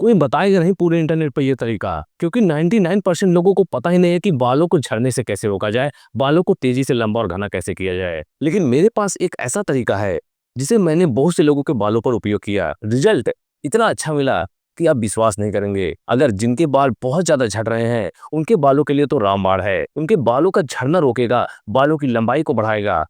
कोई बताएगा नहीं पूरे इंटरनेट पर ये तरीका, क्योंकि 99% लोगों को पता ही नहीं है कि बालों को झड़ने से कैसे रोका जाए, बालों को तेजी से लंबा और घना कैसे किया जाए। लेकिन मेरे पास एक ऐसा तरीका है जिसे मैंने बहुत से लोगों के बालों पर उपयोग किया। रिजल्ट इतना अच्छा मिला कि आप विश्वास नहीं करेंगे। अगर जिनके बाल बहुत ज्यादा झड़ रहे हैं उनके बालों के लिए तो रामबाण है। उनके बालों का झड़ना रोकेगा, बालों की लंबाई को बढ़ाएगा।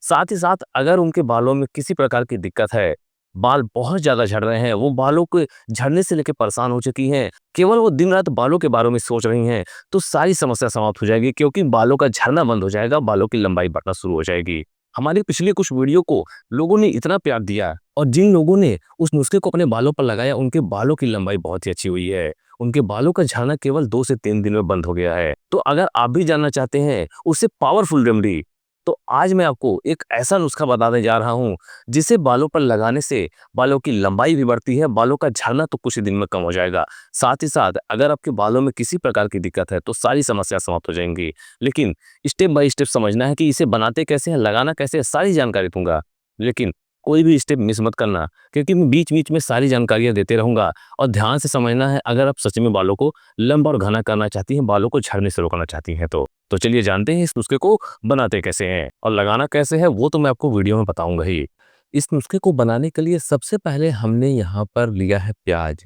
साथ ही साथ अगर उनके बालों में किसी प्रकार की दिक्कत है, बाल बहुत ज़्यादा झड़ रहे हैं, वो बालों के झड़ने से लेके परेशान हो चुकी हैं, केवल वो दिन-रात बालों के बारे में सोच रही हैं, तो सारी समस्या समाप्त हो जाएगी, क्योंकि बालों का झड़ना बंद हो जाएगा, बालों की लंबाई बढ़ना शुरू हो जाएगी। हमारी पिछली कुछ वीडियो को लोगों ने इतना प्यार दिया और जिन लोगों ने उस नुस्खे को अपने बालों पर लगाया, उनके बालों की लंबाई बहुत ही अच्छी हुई है। उनके बालों का झड़ना केवल 2 से 3 दिन में बंद हो गया है। तो अगर आप भी जानना चाहते हैं उससे पावरफुल रेमेडी, तो आज मैं आपको एक ऐसा नुस्खा बताने जा रहा हूँ जिसे बालों पर लगाने से बालों की लंबाई भी बढ़ती है, बालों का झड़ना तो कुछ ही दिन में कम हो जाएगा। साथ ही साथ अगर आपके बालों में किसी प्रकार की दिक्कत है तो सारी समस्या समाप्त हो जाएंगी। लेकिन स्टेप बाय स्टेप समझना है कि इसे बनाते कैसे हैं, लगाना कैसे है, सारी जानकारी दूंगा। लेकिन कोई भी स्टेप मिस मत करना, क्योंकि मैं बीच-बीच में सारी जानकारियाँ देते रहूँगा और ध्यान से समझना है अगर आप सच में बालों को लंबा और घना करना चाहती हैं, बालों को झड़ने से रोकना चाहती हैं तो। तो चलिए जानते हैं इस नुस्खे को बनाते कैसे हैं और लगाना कैसे है, वो तो मैं आपको वीडियो में बताऊंगा ही। इस नुस्खे को बनाने के लिए सबसे पहले हमने यहाँ पर लिया है प्याज।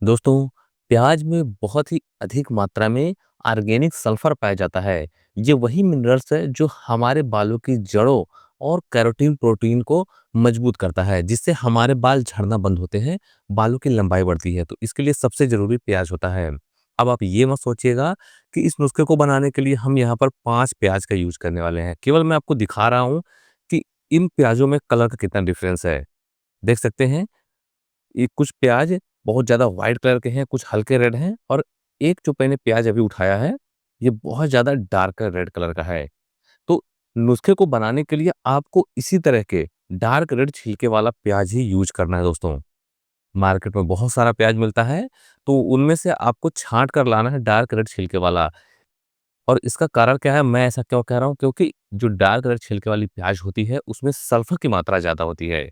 दोस्तों, प्याज में बहुत ही अधिक मात्रा में ऑर्गेनिक सल्फर पाया जाता है। ये वही मिनरल्स है जो हमारे बालों की जड़ों और केराटिन प्रोटीन को मजबूत करता है, जिससे हमारे बाल झड़ना बंद होते हैं, बालों की लंबाई बढ़ती है। तो इसके लिए सबसे जरूरी प्याज होता है। अब आप ये मत सोचिएगा कि इस नुस्खे को बनाने के लिए हम यहाँ पर 5 प्याज का यूज करने वाले हैं। केवल मैं आपको दिखा रहा हूँ कि इन प्याजों में कलर का कितना डिफरेंस है। देख सकते हैं, ये कुछ प्याज बहुत ज़्यादा व्हाइट कलर के हैं, कुछ हल्के रेड हैं और एक जो मैंने प्याज अभी उठाया है, ये बहुत ज़्यादा डार्कर रेड कलर का है। तो नुस्खे को बनाने के लिए आपको इसी तरह के डार्क रेड छिलके वाला प्याज ही यूज करना है दोस्तों। मार्केट में बहुत सारा प्याज मिलता है, तो उनमें से आपको छाँट कर लाना है डार्क रेड छिलके वाला। और इसका कारण क्या है, मैं ऐसा क्यों कह रहा हूँ, क्योंकि जो डार्क रेड छिलके वाली प्याज होती है, उसमें सल्फर की मात्रा ज़्यादा होती है।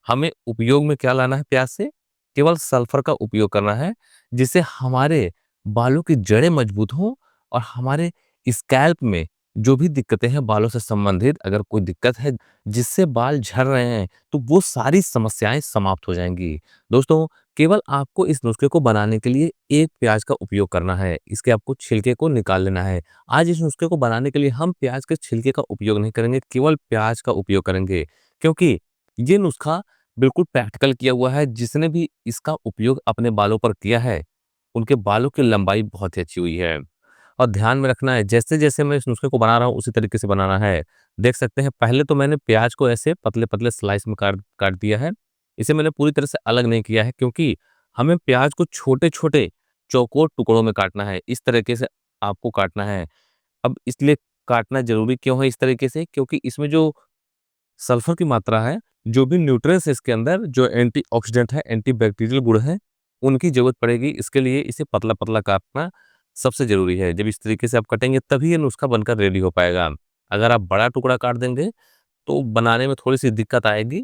हमें उपयोग में क्या लाना है प्याज से? केवल सल्फर का उपयोग करना है, जिससे हमारे बालों की जड़ें मजबूत हों और हमारे स्कैल्प में जो भी दिक्कतें हैं बालों से संबंधित, अगर कोई दिक्कत है जिससे बाल झड़ रहे हैं, तो वो सारी समस्याएँ समाप्त हो जाएँगी। दोस्तों, केवल आपको इस नुस्खे को बनाने के लिए 1 प्याज का उपयोग करना है। इसके आपको छिलके को निकाल लेना है। आज इस नुस्खे को बनाने के लिए हम प्याज के छिलके का उपयोग नहीं करेंगे, केवल प्याज का उपयोग करेंगे, क्योंकि ये नुस्खा बिल्कुल प्रैक्टिकल किया हुआ है। जिसने भी इसका उपयोग अपने बालों पर किया है, उनके बालों की लंबाई बहुत ही अच्छी हुई है। और ध्यान में रखना है, जैसे-जैसे मैं इस नुस्खे को बना रहा हूँ, उसी तरीके से बनाना है। देख सकते हैं, पहले तो मैंने प्याज को ऐसे पतले-पतले स्लाइस में काट काट दिया है। इसे मैंने पूरी तरह से अलग नहीं किया है, क्योंकि हमें प्याज को छोटे-छोटे चौकोर टुकड़ों में काटना है। इस तरीके से आपको काटना है। अब इसलिए काटना ज़रूरी क्यों है इस तरीके से? क्योंकि इसमें जो सल्फर की मात्रा है, जो भी न्यूट्रिएंट्स है इसके अंदर, जो एंटीऑक्सीडेंट है, एंटीबैक्टीरियल गुण है, उनकी ज़रूरत पड़ेगी। इसके लिए इसे पतला-पतला काटना सबसे ज़रूरी है। जब इस तरीके से आप कटेंगे तभी ये नुस्खा बनकर रेडी हो पाएगा। अगर आप बड़ा टुकड़ा काट देंगे तो बनाने में थोड़ी-सी दिक्कत आएगी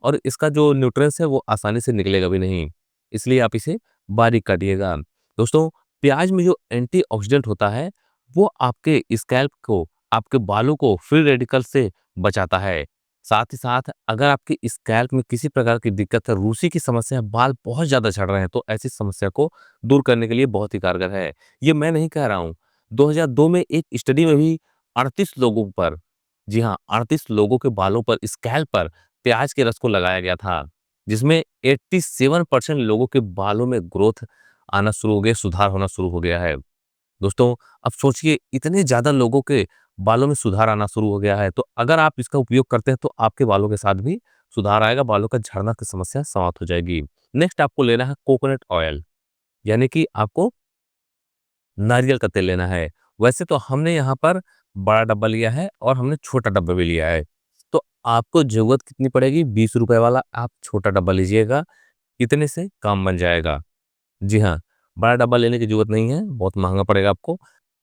और इसका जो न्यूट्रिएंट्स है वो आसानी से निकलेगा भी नहीं। इसलिए आप इसे बारीक काटिएगा। दोस्तों, प्याज में जो एंटीऑक्सीडेंट होता है, वो आपके स्कैल्प को, आपके बालों को फ्री रेडिकल से बचाता है। साथ ही साथ अगर आपके स्कैल्प में किसी प्रकार की दिक्कत है, रूसी की समस्या है, बाल बहुत ज़्यादा झड़ रहे हैं, तो ऐसी समस्या को दूर करने के लिए बहुत ही कारगर है। ये मैं नहीं कह रहा हूँ। 2002 में एक स्टडी में भी 38 लोगों पर, जी हाँ, 38 लोगों के बालों पर, स्कैल्प पर प्याज के रस को लगाया गया था, जिसमें 87% लोगों के बालों में ग्रोथ आना शुरू हो गया, सुधार होना शुरू हो गया है। दोस्तों, अब सोचिए, इतने ज़्यादा लोगों के बालों में सुधार आना शुरू हो गया है, तो अगर आप इसका उपयोग करते हैं तो आपके बालों के साथ भी सुधार आएगा, बालों का झड़ना की समस्या समाप्त हो जाएगी। नेक्स्ट आपको लेना है कोकोनट ऑयल, यानी कि आपको नारियल का तेल लेना है। वैसे तो हमने यहाँ पर बड़ा डब्बा लिया है और हमने छोटा डब्बा भी लिया है। तो आपको ज़रूरत कितनी पड़ेगी? ₹20 वाला आप छोटा डब्बा लीजिएगा, इतने से काम बन जाएगा। जी हाँ, बड़ा डब्बा लेने की ज़रूरत नहीं है, बहुत महँगा पड़ेगा आपको।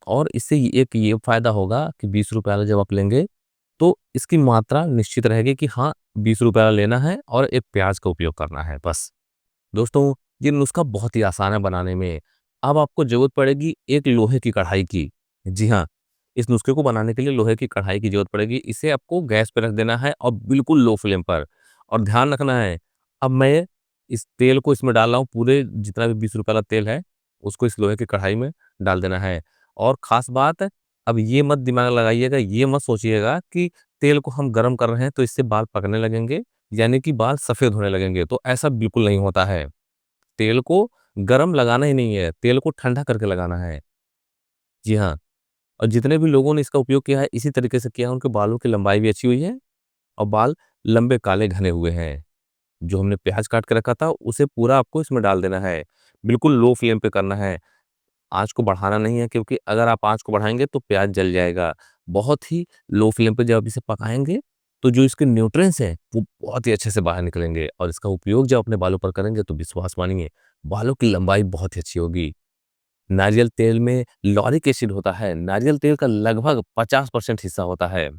और इससे एक ये फ़ायदा होगा कि ₹20 वाला जब आप लेंगे, तो इसकी मात्रा निश्चित रहेगी कि हाँ, ₹20 वाला लेना है और एक प्याज का उपयोग करना है, बस। दोस्तों, ये नुस्खा बहुत ही आसान है बनाने में। अब आपको ज़रूरत पड़ेगी एक लोहे की कढ़ाई की। जी हाँ, इस नुस्खे को बनाने के लिए लोहे की कढ़ाई की ज़रूरत पड़ेगी। इसे आपको गैस पे रख देना है और बिल्कुल लो फ्लेम पर, और ध्यान रखना है, अब मैं इस तेल को इसमें डाल रहा हूँ, पूरे जितना भी ₹20 वाला तेल है, उसको इस लोहे की कढ़ाई में डाल देना है। और ख़ास बात, अब ये मत दिमाग लगाइएगा, ये मत सोचिएगा कि तेल को हम गरम कर रहे हैं तो इससे बाल पकने लगेंगे, यानी कि बाल सफ़ेद होने लगेंगे, तो ऐसा बिल्कुल नहीं होता है। तेल को गरम लगाना ही नहीं है, तेल को ठंडा करके लगाना है। जी हाँ, और जितने भी लोगों ने इसका उपयोग किया है, इसी तरीके से किया है, उनके बालों की लंबाई भी अच्छी हुई है और बाल लंबे काले घने हुए हैं। जो हमने प्याज़ काट के रखा था, उसे पूरा आपको इसमें डाल देना है। बिल्कुल लो फ्लेम पे करना है। आँच को बढ़ाना नहीं है, क्योंकि अगर आप आँच को बढ़ाएँगे तो प्याज़ जल जाएगा। बहुत ही लो फ्लेम पे जब आप इसे पकाएँगे, तो जो इसके न्यूट्रिएंट्स हैं, वो बहुत ही अच्छे से बाहर निकलेंगे, और इसका उपयोग जब अपने बालों पर करेंगे तो विश्वास मानिए, बालों की लंबाई बहुत ही अच्छी होगी। नारियल तेल में लॉरिक एसिड होता है। नारियल तेल का लगभग 50% हिस्सा होता है।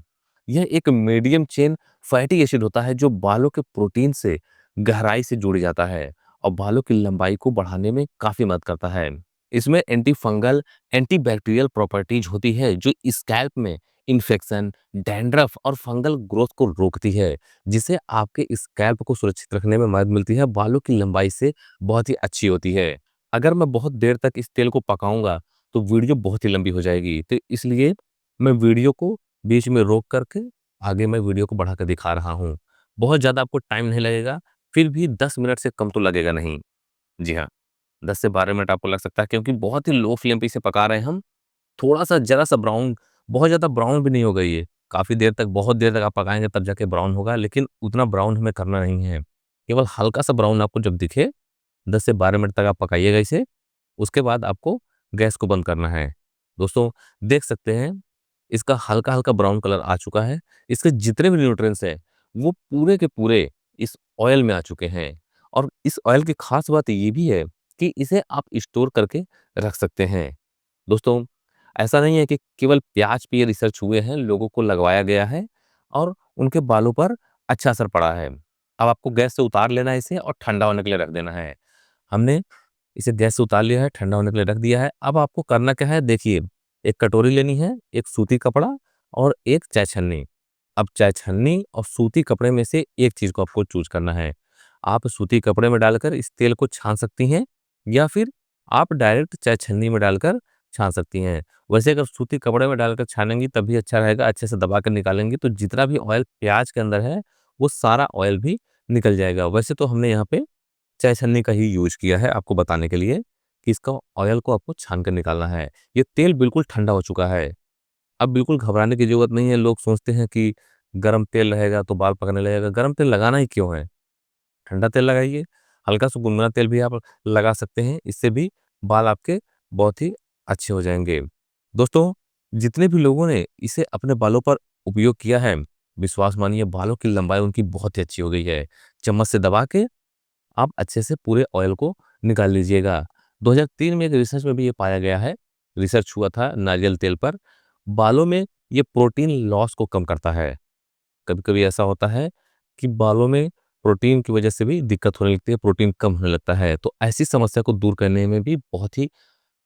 यह एक मीडियम चेन फैटी एसिड होता है, जो बालों के प्रोटीन से गहराई से जुड़ जाता है और बालों की लंबाई को बढ़ाने में काफ़ी मदद करता है। इसमें एंटी फंगल, एंटीबैक्टीरियल प्रॉपर्टीज होती है, जो स्कैल्प में इन्फेक्शन, डैंड्रफ और फंगल ग्रोथ को रोकती है, जिससे आपके स्कैल्प को सुरक्षित रखने में मदद मिलती है। बालों की लंबाई से बहुत ही अच्छी होती है। अगर मैं बहुत देर तक इस तेल को पकाऊंगा तो वीडियो बहुत ही लंबी हो जाएगी, तो इसलिए मैं वीडियो को बीच में रोक करके आगे मैं वीडियो को बढ़ा कर दिखा रहा हूँ। बहुत ज़्यादा आपको टाइम नहीं लगेगा, फिर भी 10 मिनट से कम तो लगेगा नहीं। जी हाँ, 10 से 12 मिनट आपको लग सकता है, क्योंकि बहुत ही लो फ्लेम पे इसे पका रहे हैं हम। थोड़ा-सा ज़रा-सा ब्राउन, बहुत ज़्यादा ब्राउन भी नहीं होगा ये। काफ़ी देर तक, बहुत देर तक आप पकाएँगे तब जाके ब्राउन होगा, लेकिन उतना ब्राउन हमें करना नहीं है। केवल हल्का-सा ब्राउन आपको जब दिखे, 10 से 12 मिनट तक आप पकाइएगा इसे। उसके बाद आपको गैस को बंद करना है। दोस्तों, देख सकते हैं, इसका हल्का-हल्का ब्राउन कलर आ चुका है। इसके जितने भी न्यूट्रिएंट्स हैं, वो पूरे के पूरे इस ऑयल में आ चुके हैं, और इस ऑयल की खास बात ये भी है कि इसे आप स्टोर करके रख सकते हैं। दोस्तों, ऐसा नहीं है कि केवल प्याज पे ये रिसर्च हुए हैं, लोगों को लगवाया गया है और उनके बालों पर अच्छा असर पड़ा है। अब आपको गैस से उतार लेना है इसे और ठंडा होने के लिए रख देना है। हमने इसे गैस से उतार लिया है, ठंडा होने के लिए रख दिया है। अब आपको करना क्या है, देखिए, एक कटोरी लेनी है, एक सूती कपड़ा और एक चाय छन्नी। अब चाय छन्नी और सूती कपड़े में से एक चीज़ को आपको चूज़ करना है। आप सूती कपड़े में डालकर इस तेल को छान सकती हैं, या फिर आप डायरेक्ट चाय छन्नी में डालकर छान सकती हैं। वैसे अगर सूती कपड़े में डालकर छानेंगी तब भी अच्छा रहेगा, अच्छे से दबा कर निकालेंगी तो जितना भी ऑयल प्याज के अंदर है, वो सारा ऑयल भी निकल जाएगा। वैसे तो हमने यहाँ पे चाय छन्नी का ही यूज़ किया है आपको बताने के लिए कि इसका ऑयल को आपको छान कर निकालना है। ये तेल बिल्कुल ठंडा हो चुका है। अब बिल्कुल घबराने की ज़रूरत नहीं है। लोग सोचते हैं कि गरम तेल रहेगा तो बाल पकने लगेगा। गरम तेल लगाना ही क्यों है? ठंडा तेल लगाइए, हल्का-सा गुनगुना तेल भी आप लगा सकते हैं। इससे भी बाल आपके बहुत ही अच्छे हो जाएँगे। दोस्तों, जितने भी लोगों ने इसे अपने बालों पर उपयोग किया है, विश्वास मानिए बालों की लंबाई उनकी बहुत ही अच्छी हो गई है। चम्मच से दबा के आप अच्छे से पूरे ऑयल को निकाल लीजिएगा। 2003 में एक रिसर्च में भी ये पाया गया है, रिसर्च हुआ था नारियल तेल पर, बालों में ये प्रोटीन लॉस को कम करता है। कभी-कभी ऐसा होता है कि बालों में प्रोटीन की वजह से भी दिक्कत होने लगती है, प्रोटीन कम होने लगता है, तो ऐसी समस्या को दूर करने में भी बहुत ही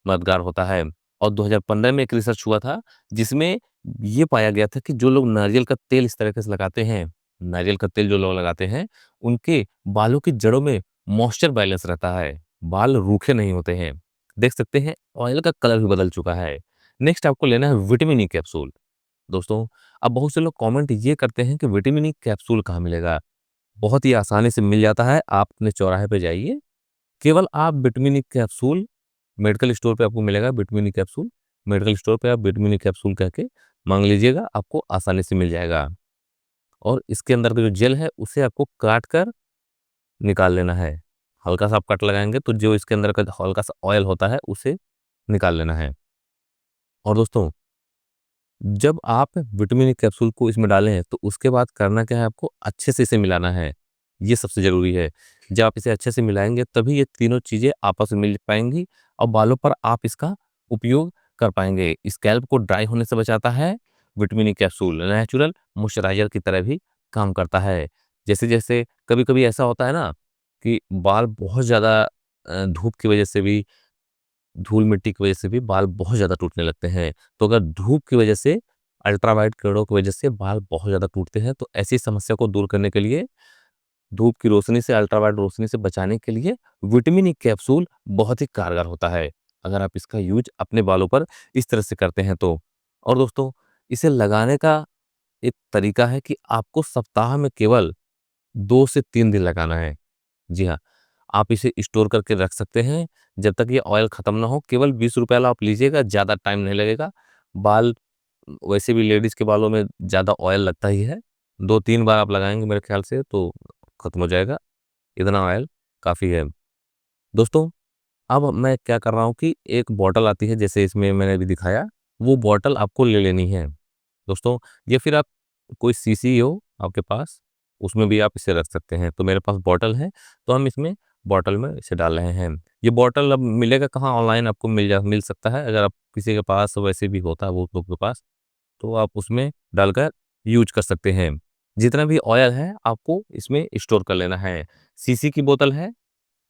मददगार होता है। और 2015 में एक रिसर्च हुआ था, जिसमें ये पाया गया था कि जो लोग नारियल का तेल इस तरीके से लगाते हैं, नारियल का तेल जो लोग लगाते हैं, उनके बालों की जड़ों में मॉइस्चर बैलेंस रहता है, बाल रूखे नहीं होते हैं। देख सकते हैं, ऑयल का कलर भी बदल चुका है। नेक्स्ट आपको लेना है विटामिन ई कैप्सूल। दोस्तों, अब बहुत से लोग कमेंट ये करते हैं कि विटामिन ई कैप्सूल कहाँ मिलेगा? बहुत ही आसानी से मिल जाता है, आप अपने चौराहे पे जाइए, केवल आप vitamin E capsule, medical store पे आपको मिलेगा vitamin E capsule. Medical store पे आप विटामिन ई कैप्सूल कह के माँग लीजिएगा, आपको आसानी से मिल जाएगा। और इसके अंदर का जो जेल है, उसे आपको काट कर निकाल लेना है। हल्का-सा आप कट लगाएँगे तो जो इसके अंदर का हल्का-सा ऑयल होता है, उसे निकाल लेना है। और दोस्तों, जब आप विटामिन ई कैप्सूल को इसमें डालें, तो उसके बाद करना क्या है, आपको अच्छे से इसे मिलाना है। ये सबसे ज़रूरी है। जब आप इसे अच्छे से मिलाएँगे, तभी ये तीनों चीज़ें आपस में मिल पाएँगी और बालों पर आप इसका उपयोग कर पाएँगे। स्कैल्प को ड्राई होने से बचाता है, vitamin E capsule natural moisturiser की तरह भी काम करता है। जैसे-जैसे कभी-कभी ऐसा होता है ना कि बाल बहुत ज़्यादा धूप की वजह से भी, धूल-मिट्टी की वजह से भी बाल बहुत ज़्यादा टूटने लगते हैं। तो अगर धूप की वजह से, अल्ट्रावायलेट किरणों की वजह से बाल बहुत ज़्यादा टूटते हैं, तो ऐसी समस्या को दूर करने के लिए, धूप की रोशनी से, अल्ट्रावायलेट रोशनी से बचाने के लिए विटामिन ई कैप्सूल बहुत ही कारगर होता है, अगर आप इसका यूज़ अपने बालों पर इस तरह से करते हैं तो। और दोस्तों, इसे लगाने का एक तरीका है कि आपको सप्ताह में केवल 2 से 3 दिन लगाना है। जी हाँ, आप इसे स्टोर करके रख सकते हैं, जब तक ये ऑयल खत्म ना हो। केवल ₹20 वाला आप लीजिएगा, ज़्यादा टाइम नहीं लगेगा। बाल वैसे भी लेडीज़ के बालों में ज़्यादा ऑयल लगता ही है। 2-3 बार आप लगाएँगे मेरे ख्याल से तो खत्म हो जाएगा, इतना ऑयल काफ़ी है। दोस्तों, अब मैं क्या कर रहा हूँ कि एक बॉटल आती है, जैसे इसमें मैंने अभी दिखाया, वो बॉटल आपको ले लेनी है। दोस्तों, या फिर आप कोई शीशी हो आपके पास, उसमें भी आप इसे रख सकते हैं। तो मेरे पास बॉटल है, तो हम इसमें बॉटल में इसे डाल रहे हैं। ये बॉटल अब मिलेगा कहाँ? ऑनलाइन आपको मिल सकता है। अगर आप किसी के पास वैसे भी होता है वो लोग के पास, तो आप उसमें डालकर यूज़ कर सकते हैं। जितना भी ऑयल है, आपको इसमें स्टोर कर लेना है। शीशी की बोतल है,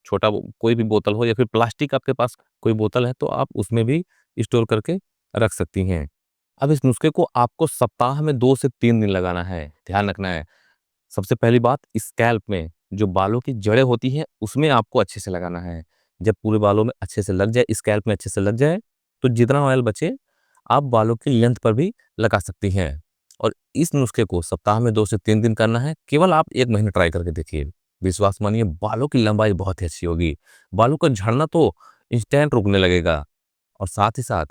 छोटा वो कोई भी बोतल हो, या फिर प्लास्टिक आपके पास कोई बोतल है, तो आप उसमें भी स्टोर करके रख सकती हैं। अब इस नुस्खे को आपको सप्ताह में 2 से 3 दिन लगाना है, ध्यान रखना है। सबसे पहली बात, स्कैल्प में जो बालों की जड़ें होती हैं, उसमें आपको अच्छे से लगाना है। जब पूरे बालों में अच्छे से लग जाए, स्कैल्प में अच्छे से लग जाए, तो जितना ऑयल बचे, आप बालों की लेंथ पर भी लगा सकती हैं। और इस नुस्खे को सप्ताह में 2 से 3 दिन करना है। केवल आप 1 महीने ट्राई करके देखिए। विश्वास मानिए, बालों की लंबाई बहुत ही अच्छी होगी। बालों का झड़ना तो इंस्टेंट रुकने लगेगा। और साथ ही साथ,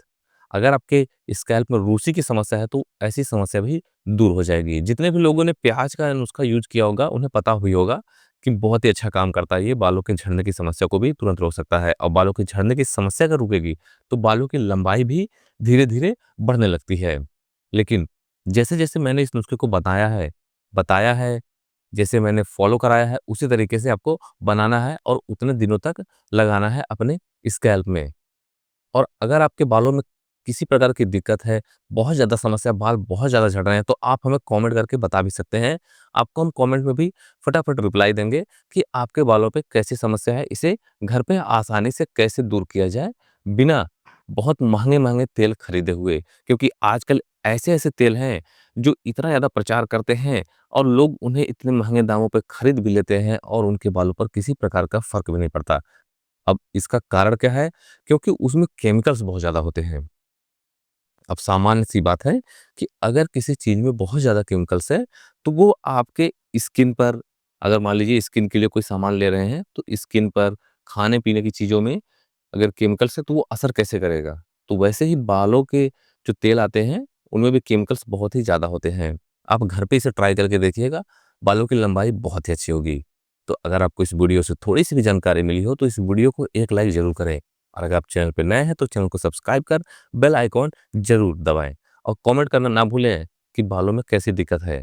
अगर आपके स्कैल्प में रूसी की समस्या है, तो ऐसी समस्या भी दूर हो जाएगी। जितने भी लोगों ने प्याज का नुस्खा यूज़ किया होगा, उन्हें पता भी होगा कि बहुत ही अच्छा काम करता है ये, बालों के झड़ने की समस्या को भी तुरंत रोक सकता है। और बालों के झड़ने की समस्या अगर रुकेगी, तो बालों की लंबाई भी धीरे-धीरे बढ़ने लगती है। लेकिन जैसे-जैसे मैंने इस नुस्खे को बताया है, जैसे मैंने फ़ॉलो कराया है, उसी तरीके से आपको बनाना है और उतने दिनों तक लगाना है अपने स्कैल्प में। और अगर आपके बालों में किसी प्रकार की दिक्कत है, बहुत ज़्यादा समस्या, बाल बहुत ज़्यादा झड़ रहे हैं, तो आप हमें कमेंट करके बता भी सकते हैं। आपको हम कमेंट में भी फटाफट रिप्लाई देंगे कि आपके बालों पे कैसी समस्या है, इसे घर पे आसानी से कैसे दूर किया जाए, बिना बहुत महँगे-महँगे तेल खरीदे हुए। क्योंकि आजकल ऐसे-ऐसे तेल हैं, जो इतना ज़्यादा प्रचार करते हैं और लोग उन्हें इतने महँगे दामों पे खरीद भी लेते हैं और उनके बालों पर किसी प्रकार का फ़र्क भी नहीं पड़ता। अब इसका कारण क्या है? क्योंकि उसमें केमिकल्स बहुत ज़्यादा होते हैं। अब सामान्य-सी बात है कि अगर किसी चीज़ में बहुत ज़्यादा केमिकल्स है, तो वो आपके स्किन पर, अगर मान लीजिए स्किन के लिए कोई सामान ले रहे हैं, तो स्किन पर, खाने-पीने की चीज़ों में अगर केमिकल्स है, तो वो असर कैसे करेगा? तो वैसे ही बालों के जो तेल आते हैं, उनमें भी केमिकल्स बहुत ही ज़्यादा होते हैं। आप घर पे इसे ट्राई करके देखिएगा, बालों की लंबाई बहुत ही अच्छी होगी। तो अगर आपको इस वीडियो से थोड़ी-सी भी जानकारी मिली हो, तो इस वीडियो को एक लाइक ज़रूर करें। और अगर आप चैनल पे नए हैं, तो चैनल को सब्सक्राइब कर बेल आइकॉन ज़रूर दबाएँ और कमेंट करना ना भूलें कि बालों में कैसी दिक्कत है।